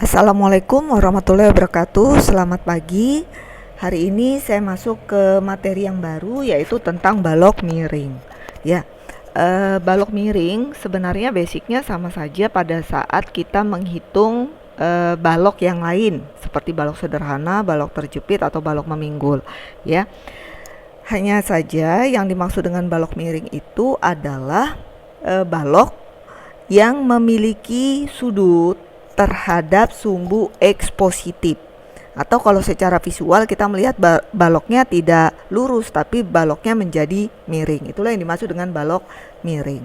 Assalamualaikum warahmatullahi wabarakatuh. Selamat pagi. Hari ini saya masuk ke materi yang baru, yaitu tentang balok miring. Ya, balok miring sebenarnya basicnya sama saja pada saat kita menghitung balok yang lain, seperti balok sederhana, balok terjepit, atau balok meminggul. Ya, hanya saja yang dimaksud dengan balok miring itu adalah balok yang memiliki sudut terhadap sumbu X positif, atau kalau secara visual kita melihat baloknya tidak lurus tapi baloknya menjadi miring. Itulah yang dimaksud dengan balok miring.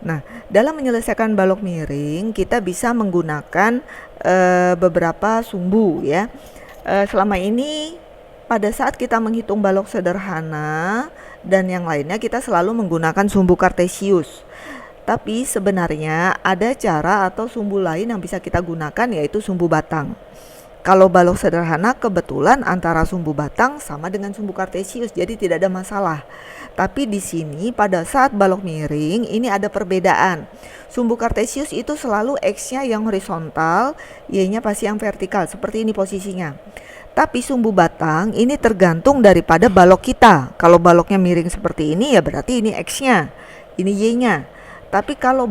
Nah, dalam menyelesaikan balok miring kita bisa menggunakan beberapa sumbu ya. Selama ini pada saat kita menghitung balok sederhana dan yang lainnya kita selalu menggunakan sumbu kartesius. Tapi sebenarnya ada cara atau sumbu lain yang bisa kita gunakan, yaitu sumbu batang. Kalau balok sederhana kebetulan antara sumbu batang sama dengan sumbu kartesius, jadi tidak ada masalah. Tapi di sini pada saat balok miring ini ada perbedaan. Sumbu kartesius itu selalu X-nya yang horizontal, Y-nya pasti yang vertikal, seperti ini posisinya. Tapi sumbu batang ini tergantung daripada balok kita. Kalau baloknya miring seperti ini ya berarti ini X-nya, ini Y-nya. Tapi kalau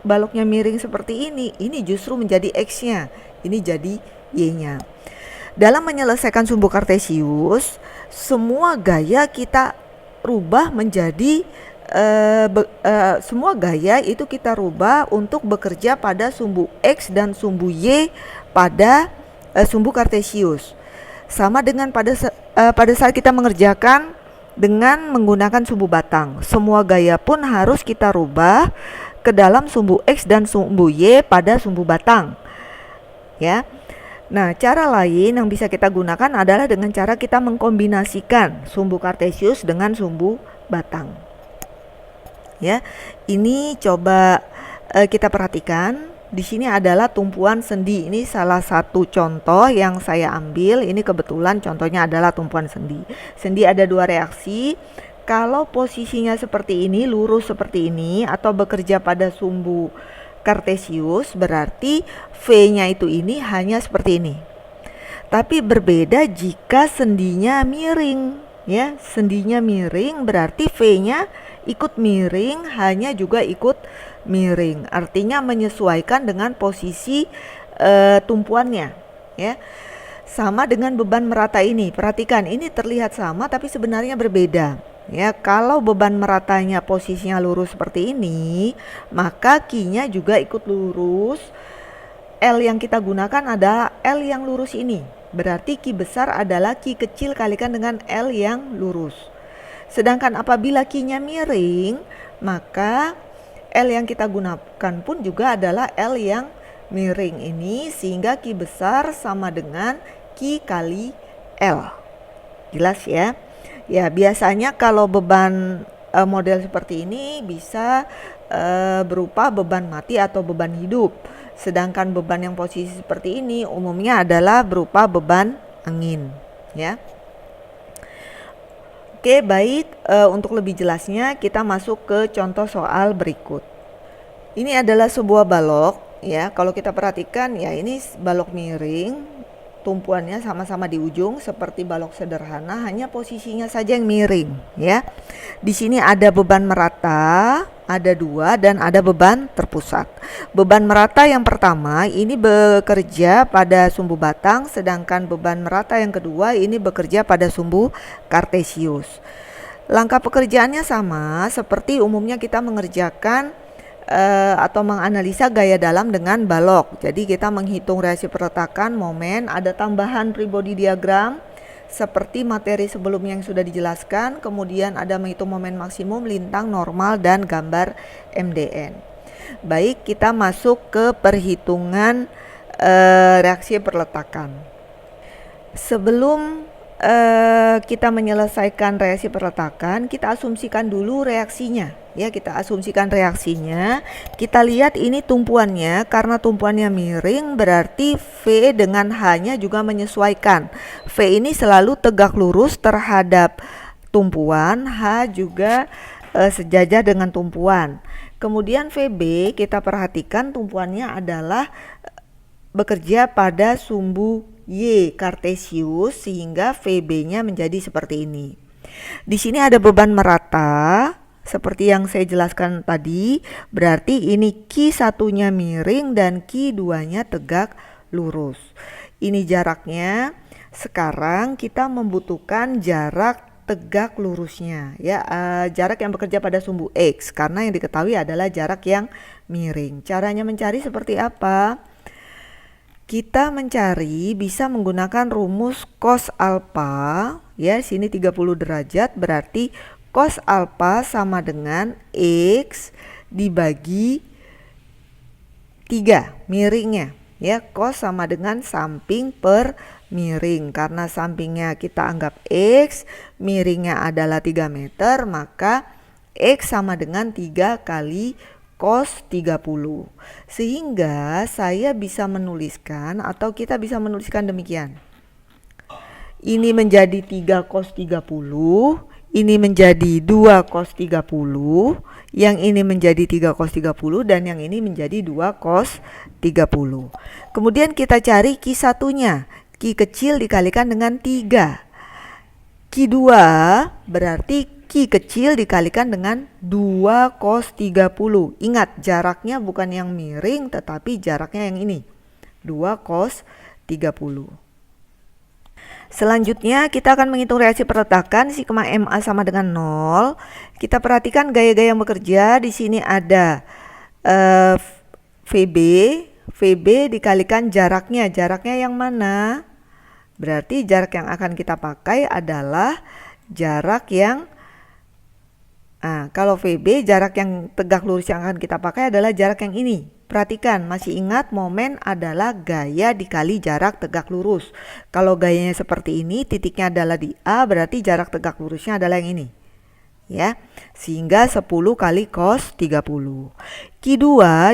baloknya miring seperti ini justru menjadi X-nya, ini jadi Y-nya. Dalam menyelesaikan sumbu kartesius, semua gaya kita rubah menjadi semua gaya itu kita rubah untuk bekerja pada sumbu X dan sumbu Y pada sumbu kartesius. Sama dengan pada saat kita mengerjakan dengan menggunakan sumbu batang, semua gaya pun harus kita rubah ke dalam sumbu X dan sumbu Y pada sumbu batang ya. Nah, cara lain yang bisa kita gunakan adalah dengan cara kita mengkombinasikan sumbu kartesius dengan sumbu batang ya. Ini coba kita perhatikan. Di sini adalah tumpuan sendi. Ini salah satu contoh yang saya ambil. Ini kebetulan contohnya adalah tumpuan sendi. Sendi ada dua reaksi. Kalau posisinya seperti ini, lurus seperti ini, atau bekerja pada sumbu kartesius, berarti V-nya itu ini hanya seperti ini. Tapi berbeda jika sendinya miring ya. Sendinya miring berarti V-nya ikut miring, hanya juga ikut miring, artinya menyesuaikan dengan posisi tumpuannya ya. Sama dengan beban merata ini, perhatikan ini terlihat sama tapi sebenarnya berbeda ya. Kalau beban meratanya posisinya lurus seperti ini, maka Q-nya juga ikut lurus. L yang kita gunakan adalah L yang lurus ini, berarti Q besar adalah Q kecil kalikan dengan L yang lurus. Sedangkan apabila Q-nya miring, maka L yang kita gunakan pun juga adalah L yang miring ini, sehingga Q besar sama dengan Q kali L. Jelas ya? Ya, biasanya kalau beban model seperti ini bisa berupa beban mati atau beban hidup. Sedangkan beban yang posisi seperti ini umumnya adalah berupa beban angin ya. Oke, baik, untuk lebih jelasnya kita masuk ke contoh soal berikut. Ini adalah sebuah balok ya. Kalau kita perhatikan ya, ini balok miring, tumpuannya sama-sama di ujung seperti balok sederhana, hanya posisinya saja yang miring ya. Di sini ada beban merata, ada dua, dan ada beban terpusat. Beban merata yang pertama ini bekerja pada sumbu batang, sedangkan beban merata yang kedua ini bekerja pada sumbu kartesius. Langkah pekerjaannya sama seperti umumnya kita mengerjakan atau menganalisa gaya dalam dengan balok. Jadi kita menghitung reaksi perletakan, momen, ada tambahan free body diagram seperti materi sebelumnya yang sudah dijelaskan, kemudian ada menghitung momen maksimum, lintang, normal, dan gambar MDN. Baik, kita masuk ke perhitungan reaksi perletakan. Sebelum kita menyelesaikan reaksi perletakan, kita asumsikan dulu reaksinya ya. Kita asumsikan reaksinya, kita lihat ini tumpuannya, karena tumpuannya miring berarti V dengan H-nya juga menyesuaikan. V ini selalu tegak lurus terhadap tumpuan, H juga sejajar dengan tumpuan. Kemudian VB kita perhatikan tumpuannya adalah bekerja pada sumbu Y kartesius sehingga VB-nya menjadi seperti ini. Di sini ada beban merata seperti yang saya jelaskan tadi, berarti ini Q1-nya miring dan Q2-nya tegak lurus. Ini jaraknya. Sekarang kita membutuhkan jarak tegak lurusnya ya, jarak yang bekerja pada sumbu X karena yang diketahui adalah jarak yang miring. Caranya mencari seperti apa? Kita mencari bisa menggunakan rumus cos alfa ya, sini 30 derajat berarti cos alfa sama dengan X dibagi 3 miringnya ya, cos sama dengan samping per miring. Karena sampingnya kita anggap X, miringnya adalah 3 meter, maka X sama dengan 3 kali cos 30. Sehingga saya bisa menuliskan atau kita bisa menuliskan demikian. Ini menjadi 3 cos 30, ini menjadi 2 cos 30, yang ini menjadi 3 cos 30 dan yang ini menjadi 2 cos 30. Kemudian kita cari Q1-nya. Q kecil dikalikan dengan 3. Q2 berarti Q kecil dikalikan dengan 2 cos 30. Ingat, jaraknya bukan yang miring tetapi jaraknya yang ini, 2 cos 30. Selanjutnya kita akan menghitung reaksi perletakan sigma MA sama dengan 0. Kita perhatikan gaya-gaya yang bekerja. Di sini ada VB. VB dikalikan jaraknya. Jaraknya yang mana? Berarti jarak yang akan kita pakai adalah jarak yang kalau VB, jarak yang tegak lurus yang akan kita pakai adalah jarak yang ini. Perhatikan, masih ingat momen adalah gaya dikali jarak tegak lurus. Kalau gayanya seperti ini, titiknya adalah di A, berarti jarak tegak lurusnya adalah yang ini. Ya, sehingga 10 kali cos 30. Q2,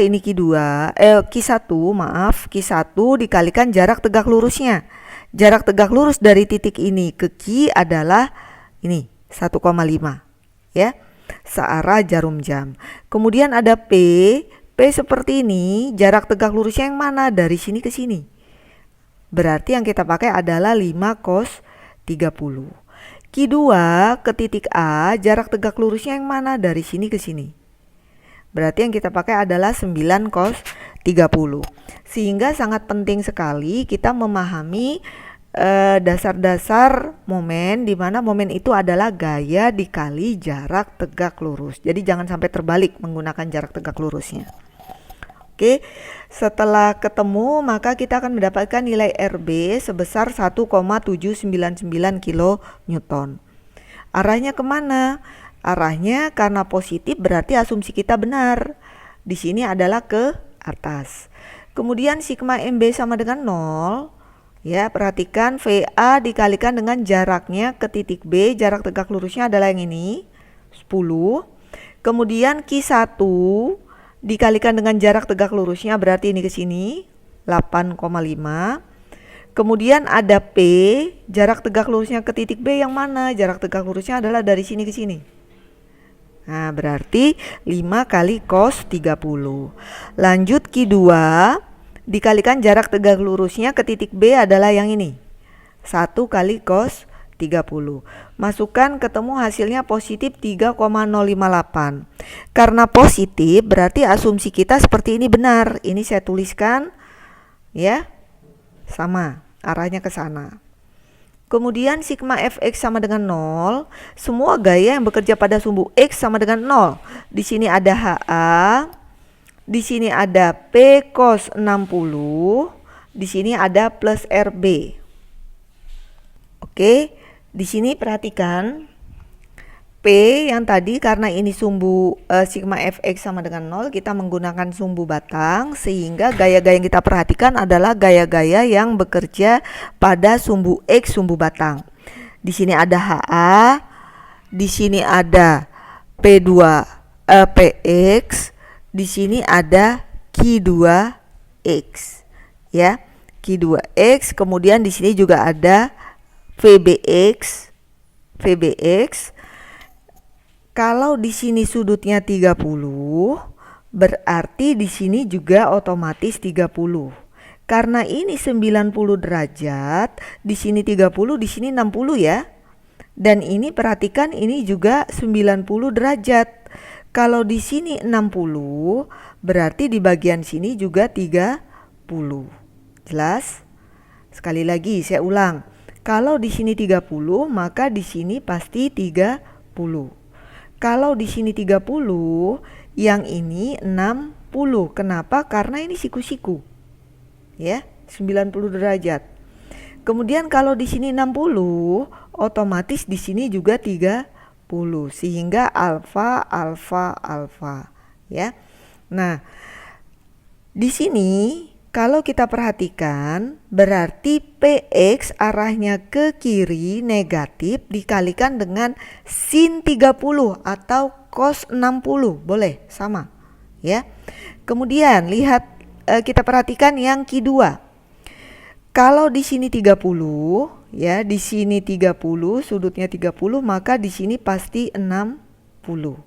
ini Q1, maaf, Q1 dikalikan jarak tegak lurusnya. Jarak tegak lurus dari titik ini ke Q adalah ini, 1,5. Ya, searah jarum jam. Kemudian ada P. P seperti ini, jarak tegak lurusnya yang mana? Dari sini ke sini. Berarti yang kita pakai adalah 5 cos 30. Q2 ke titik A, jarak tegak lurusnya yang mana? Dari sini ke sini. Berarti yang kita pakai adalah 9 cos 30. Sehingga sangat penting sekali kita memahami dasar-dasar momen, di mana momen itu adalah gaya dikali jarak tegak lurus. Jadi jangan sampai terbalik menggunakan jarak tegak lurusnya. Oke, setelah ketemu maka kita akan mendapatkan nilai RB sebesar 1,799 kN. Arahnya kemana? Arahnya karena positif berarti asumsi kita benar. Di sini adalah ke atas. Kemudian sigma MB sama dengan 0. Ya, perhatikan VA dikalikan dengan jaraknya ke titik B, jarak tegak lurusnya adalah yang ini, 10. Kemudian Q1 dikalikan dengan jarak tegak lurusnya berarti ini ke sini, 8,5. Kemudian ada P, jarak tegak lurusnya ke titik B yang mana? Jarak tegak lurusnya adalah dari sini ke sini. Nah, berarti 5 kali cos 30. Lanjut Q2 dikalikan jarak tegak lurusnya ke titik B adalah yang ini, 1 kali cos 30. Masukkan, ketemu hasilnya positif 3,058. Karena positif berarti asumsi kita seperti ini benar. Ini saya tuliskan ya, sama, arahnya ke sana. Kemudian sigma Fx sama dengan 0. Semua gaya yang bekerja pada sumbu X sama dengan 0. Di sini ada HA. Di sini ada P cos 60, di sini ada plus RB. Oke, di sini perhatikan P yang tadi karena ini sumbu sigma Fx sama dengan 0, kita menggunakan sumbu batang sehingga gaya-gaya yang kita perhatikan adalah gaya-gaya yang bekerja pada sumbu X, sumbu batang. Di sini ada HA, di sini ada Px, di sini ada Q2X ya, Q2X. Kemudian di sini juga ada VBX. Kalau di sini sudutnya 30, berarti di sini juga otomatis 30. Karena ini 90 derajat, di sini 30, di sini 60 ya. Dan ini perhatikan ini juga 90 derajat. Kalau di sini 60, berarti di bagian sini juga 30. Jelas? Sekali lagi saya ulang. Kalau di sini 30, maka di sini pasti 30. Kalau di sini 30, yang ini 60. Kenapa? Karena ini siku-siku. Ya, 90 derajat. Kemudian kalau di sini 60, otomatis di sini juga 30. Sehingga alfa, alfa, alfa. Ya. Nah, di sini kalau kita perhatikan, berarti PX arahnya ke kiri negatif dikalikan dengan sin 30 atau cos 60. Boleh, sama. Ya. Kemudian lihat, kita perhatikan yang Q2. Kalau di sini 30, ya, di sini 30, sudutnya 30, maka di sini pasti 60.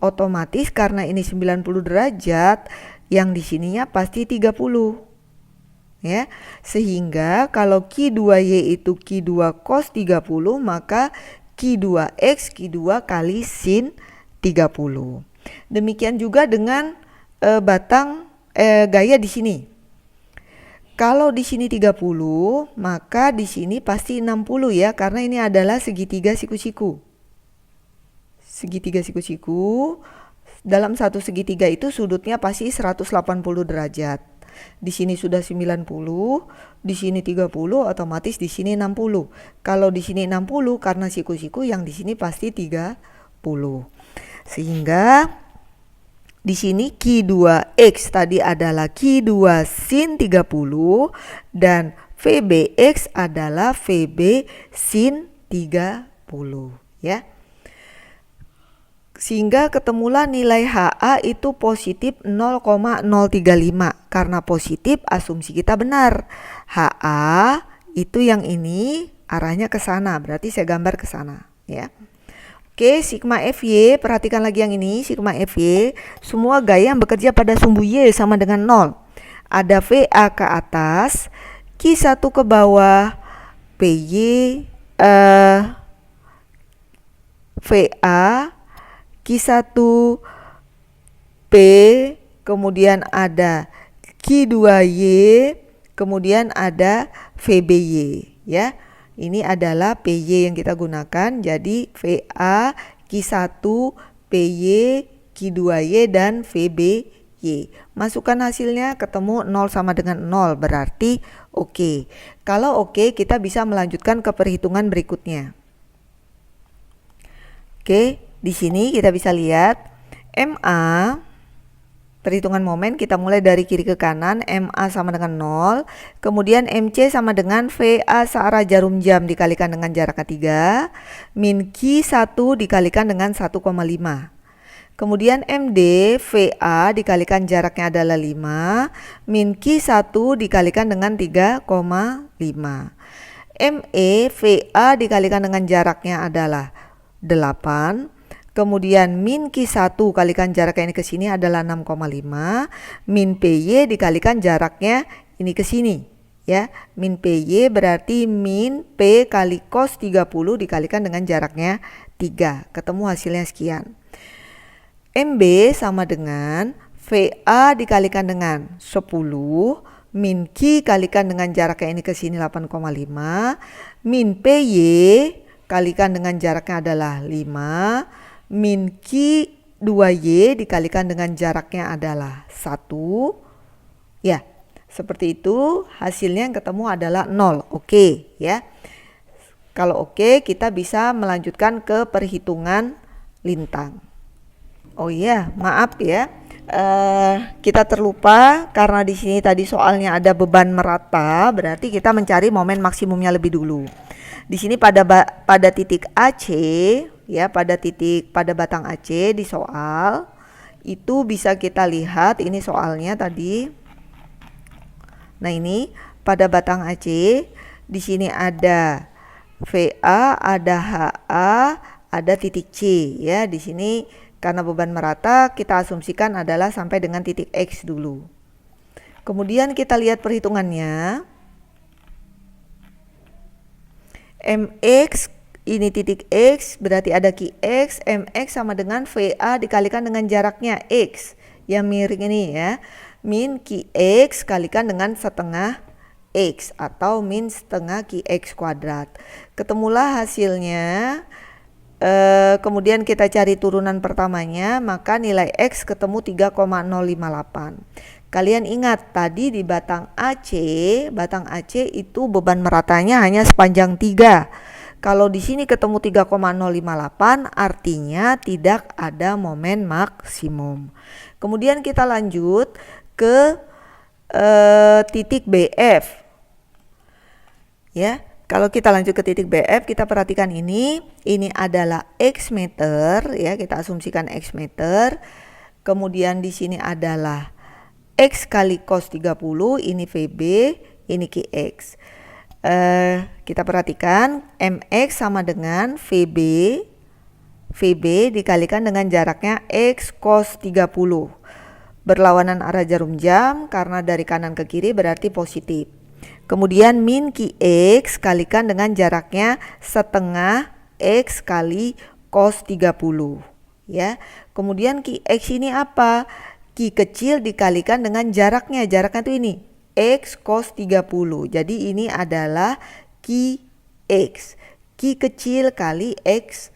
Otomatis karena ini 90 derajat, yang di sininya pasti 30. Ya, sehingga kalau Q2Y itu Q2 cos 30, maka Q2X Q2 kali sin 30. Demikian juga dengan batang gaya di sini. Kalau di sini 30, maka di sini pasti 60 ya, karena ini adalah segitiga siku-siku. Segitiga siku-siku, dalam satu segitiga itu sudutnya pasti 180 derajat. Di sini sudah 90, di sini 30, otomatis di sini 60. Kalau di sini 60 karena siku-siku, yang di sini pasti 30. Sehingga di sini Q2X tadi adalah Q2 sin 30 dan VBX adalah VB sin 30 ya. Sehingga ketemulah nilai HA itu positif 0,035. Karena positif, asumsi kita benar. HA itu yang ini arahnya ke sana, berarti saya gambar ke sana ya. Oke, sigma FY, perhatikan lagi yang ini, sigma FY, semua gaya yang bekerja pada sumbu Y sama dengan 0. Ada VA ke atas, Q1 ke bawah, PY, VA, Q1, P, kemudian ada Q2Y, kemudian ada VBY ya. Ini adalah PY yang kita gunakan, jadi VA, Q1, PY, Q2Y, dan VBY. Masukkan hasilnya, ketemu 0 sama dengan 0, berarti oke. Kalau oke, kita bisa melanjutkan ke perhitungan berikutnya. Oke. Di sini kita bisa lihat MA, perhitungan momen kita mulai dari kiri ke kanan, MA sama dengan 0, kemudian MC sama dengan VA searah jarum jam dikalikan dengan jaraknya 3, min Q1 dikalikan dengan 1,5. Kemudian MD, VA dikalikan jaraknya adalah 5, min Q1 dikalikan dengan 3,5. ME, VA dikalikan dengan jaraknya adalah 8. Kemudian min Q1 kalikan jaraknya ini ke sini adalah 6,5. Min PY dikalikan jaraknya ini ke sini. Ya, min PY berarti min P kali cos 30 dikalikan dengan jaraknya 3. Ketemu hasilnya sekian. MB sama dengan VA dikalikan dengan 10. Min Q kalikan dengan jaraknya ini ke sini 8,5. Min PY kalikan dengan jaraknya adalah 5. Min Q2Y dikalikan dengan jaraknya adalah 1. Ya, seperti itu. Hasilnya yang ketemu adalah 0. Oke ya. Kalau oke, kita bisa melanjutkan ke perhitungan lintang. Oh iya, maaf ya. Kita terlupa karena di sini tadi soalnya ada beban merata, berarti kita mencari momen maksimumnya lebih dulu. Di sini pada titik AC ya, pada batang AC di soal itu bisa kita lihat, ini soalnya tadi. Nah, ini pada batang AC di sini ada VA, ada HA, ada titik C ya. Di sini karena beban merata kita asumsikan adalah sampai dengan titik X dulu. Kemudian kita lihat perhitungannya. MX ini titik X berarti ada QX, MX sama dengan VA dikalikan dengan jaraknya X yang miring ini ya. Min QX kalikan dengan setengah X atau min setengah QX kuadrat. Ketemulah hasilnya. Kemudian kita cari turunan pertamanya, maka nilai X ketemu 3,058. Kalian ingat tadi di batang AC itu beban meratanya hanya sepanjang 3. Kalau di sini ketemu 3,058 artinya tidak ada momen maksimum. Kemudian kita lanjut ke titik BF. Ya. Kalau kita lanjut ke titik BF, kita perhatikan ini adalah X meter ya, kita asumsikan X meter. Kemudian di sini adalah X kali cos 30, ini VB, ini QX. Kita perhatikan MX sama dengan VB dikalikan dengan jaraknya X cos 30. Berlawanan arah jarum jam karena dari kanan ke kiri berarti positif. Kemudian min QX kalikan dengan jaraknya setengah X kali cos 30 ya. Kemudian QX ini apa? Q kecil dikalikan dengan jaraknya itu ini X cos 30. Jadi ini adalah QX. Q kecil kali X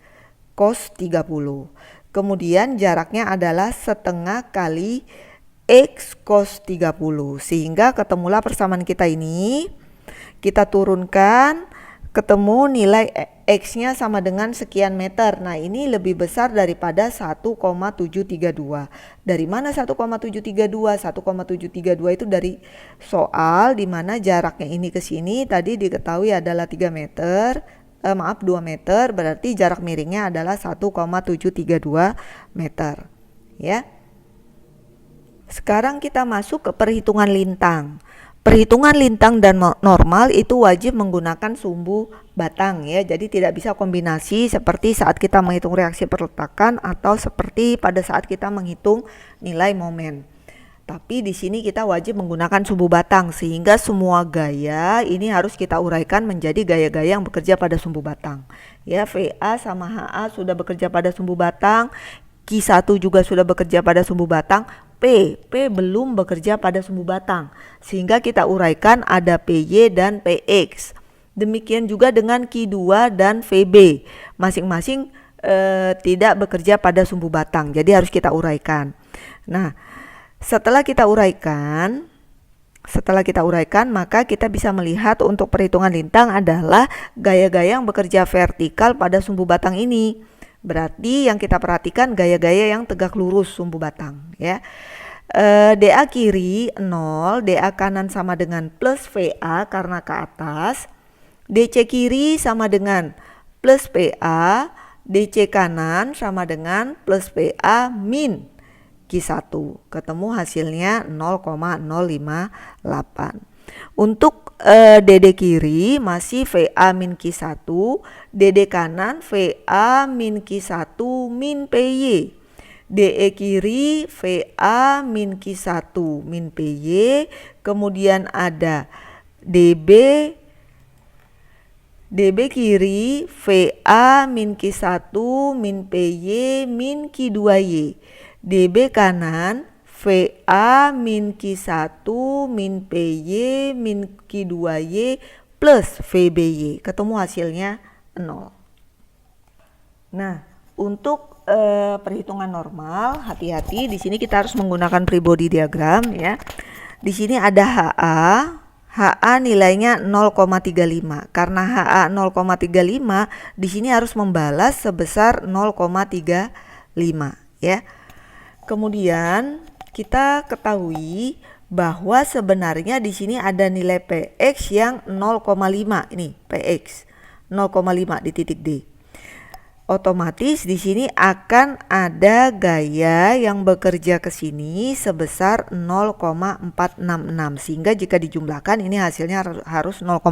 cos 30. Kemudian jaraknya adalah setengah kali X cos 30, sehingga ketemulah persamaan kita ini. Kita turunkan, ketemu nilai X-nya sama dengan sekian meter. Nah ini lebih besar daripada 1,732. Dari mana 1,732? 1,732 itu dari soal dimana jaraknya ini ke sini tadi diketahui adalah 2 meter, berarti jarak miringnya adalah 1,732 meter ya. Sekarang kita masuk ke perhitungan lintang. Perhitungan lintang dan normal itu wajib menggunakan sumbu batang ya. Jadi tidak bisa kombinasi seperti saat kita menghitung reaksi perletakan atau seperti pada saat kita menghitung nilai momen. Tapi di sini kita wajib menggunakan sumbu batang sehingga semua gaya ini harus kita uraikan menjadi gaya-gaya yang bekerja pada sumbu batang. Ya, VA sama HA sudah bekerja pada sumbu batang, Q1 juga sudah bekerja pada sumbu batang. P belum bekerja pada sumbu batang, sehingga kita uraikan ada PY dan PX. Demikian juga dengan Q2 dan VB, masing-masing tidak bekerja pada sumbu batang, jadi harus kita uraikan. Nah, setelah kita uraikan, maka kita bisa melihat untuk perhitungan lintang adalah gaya-gaya yang bekerja vertikal pada sumbu batang ini. Berarti yang kita perhatikan gaya-gaya yang tegak lurus sumbu batang ya. DA kiri 0, DA kanan sama dengan plus VA karena ke atas. DC kiri sama dengan plus PA, DC kanan sama dengan plus PA min Q1. Ketemu hasilnya 0,058. Untuk DD kiri masih VA min Q1, DD kanan VA min Q1 min PY. DE kiri VA min Q1 min PY, kemudian ada DB kiri VA min Q1 min PY min Q2Y. DB kanan VA min Q1 min PY min Q2Y plus VBY. Ketemu hasilnya 0. Nah, untuk perhitungan normal, hati-hati di sini kita harus menggunakan free body diagram ya. Di sini ada HA nilainya 0,35. Karena HA 0,35, di sini harus membalas sebesar 0,35 ya. Kemudian kita ketahui bahwa sebenarnya di sini ada nilai PX yang 0,5. Ini PX 0,5 di titik D. otomatis di sini akan ada gaya yang bekerja ke sini sebesar 0,466, sehingga jika dijumlahkan ini hasilnya harus 0,5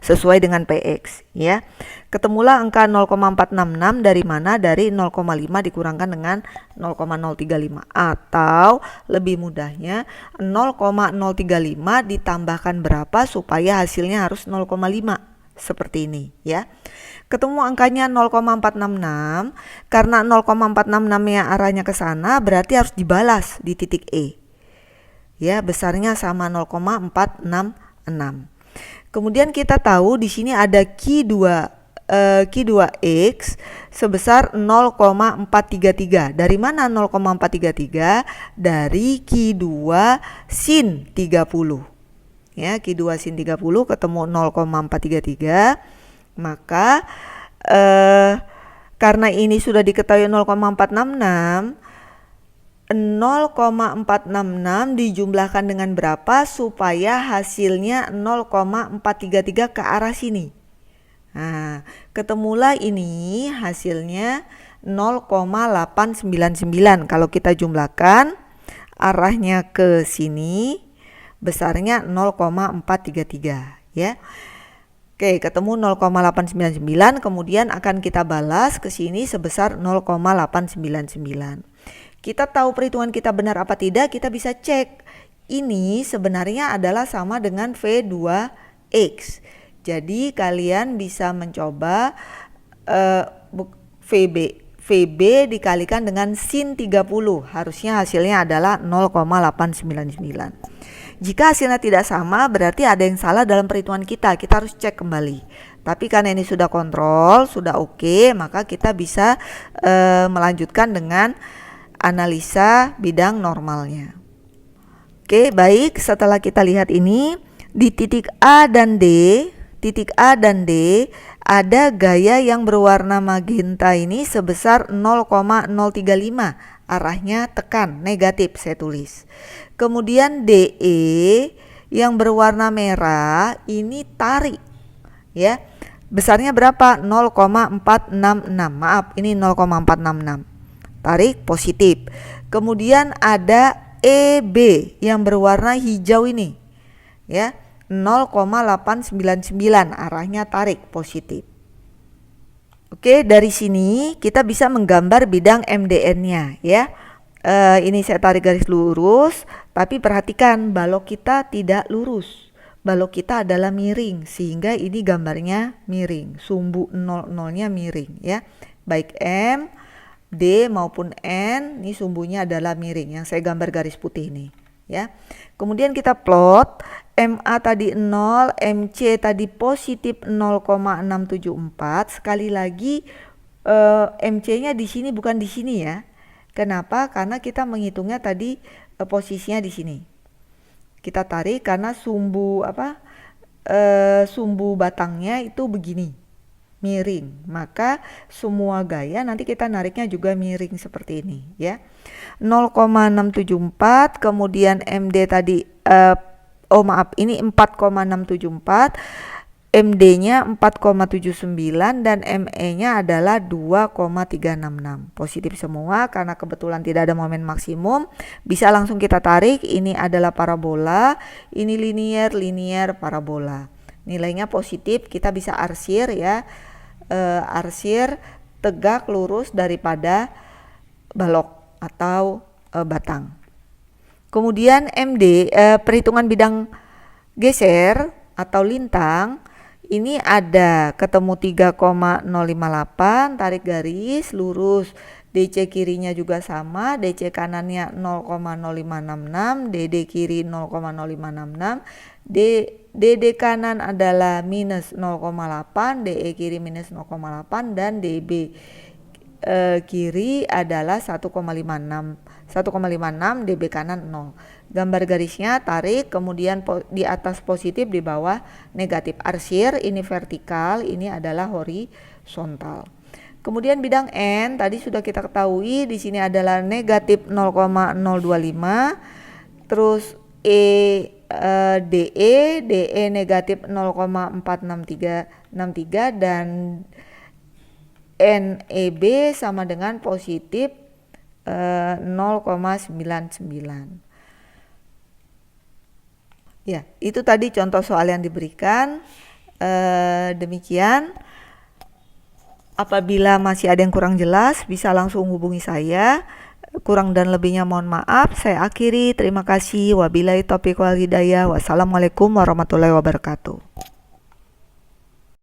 sesuai dengan PX ya. Ketemulah angka 0,466 dari mana? Dari 0,5 dikurangkan dengan 0,035, atau lebih mudahnya 0,035 ditambahkan berapa supaya hasilnya harus 0,5 seperti ini ya. Ketemu angkanya 0,466, karena 0,466 nya arahnya ke sana berarti harus dibalas di titik E ya, besarnya sama 0,466. Kemudian kita tahu di sini ada Q2X sebesar 0,433. Dari mana 0,433? Dari Q2 sin 30 ya. Q2 sin 30 ketemu 0,433, maka karena ini sudah diketahui 0,466, 0,466 dijumlahkan dengan berapa supaya hasilnya 0,433 ke arah sini. Nah, ketemulah ini hasilnya 0,899. Kalau kita jumlahkan arahnya ke sini besarnya 0,433 ya. Oke, ketemu 0,899, kemudian akan kita balas ke sini sebesar 0,899. Kita tahu perhitungan kita benar apa tidak, kita bisa cek. Ini sebenarnya adalah sama dengan V2X. Jadi kalian bisa mencoba VB dikalikan dengan sin 30. Harusnya hasilnya adalah 0,899. Jika hasilnya tidak sama, berarti ada yang salah dalam perhitungan kita. Kita harus cek kembali. Tapi karena ini sudah kontrol, sudah oke, maka kita bisa melanjutkan dengan analisa bidang normalnya. Oke, baik. Setelah kita lihat ini, di titik A dan D ada gaya yang berwarna magenta ini sebesar 0,035. Arahnya tekan, negatif saya tulis. Kemudian DE yang berwarna merah ini tarik ya. Besarnya berapa? 0,466. Maaf, ini 0,466. Tarik positif. Kemudian ada EB yang berwarna hijau ini ya. 0,899, arahnya tarik positif. Oke, dari sini kita bisa menggambar bidang MDN-nya ya. Ini saya tarik garis lurus, tapi perhatikan balok kita tidak lurus. Balok kita adalah miring, sehingga ini gambarnya miring. Sumbu 00-nya miring ya. Baik M, D maupun N, ini sumbunya adalah miring yang saya gambar garis putih ini ya. Kemudian kita plot MA tadi 0, MC tadi positif 0,674. Sekali lagi MC-nya di sini bukan di sini ya. Kenapa? Karena kita menghitungnya tadi posisinya di sini. Kita tarik karena sumbu sumbu batangnya itu begini, miring. Maka semua gaya nanti kita nariknya juga miring seperti ini ya. 0,674, kemudian MD tadi ini 4,674. MD-nya 4,79 dan ME-nya adalah 2,366. Positif semua karena kebetulan tidak ada momen maksimum. Bisa langsung kita tarik. Ini adalah parabola, ini linear parabola. Nilainya positif, kita bisa arsir ya. Arsir tegak lurus daripada balok atau batang. Kemudian MD, perhitungan bidang geser atau lintang. Ini ada ketemu 3,058, tarik garis lurus. DC kirinya juga sama, DC kanannya 0,0566, DD kiri 0,0566, DD kanan adalah minus 0,8, DE kiri minus 0,8, dan DB kiri adalah 1,56, DB kanan 0. Gambar garisnya tarik, kemudian di atas positif, di bawah negatif. Arsir, ini vertikal, ini adalah horizontal. Kemudian bidang N tadi sudah kita ketahui, di sini adalah negatif 0,025, terus DE negatif 0,463 dan NEB sama dengan positif 0,99. Ya, itu tadi contoh soal yang diberikan. Demikian. Apabila masih ada yang kurang jelas, bisa langsung hubungi saya. Kurang dan lebihnya mohon maaf. Saya akhiri. Terima kasih. Wabillahi taufiq wal hidayah. Wassalamualaikum warahmatullahi wabarakatuh.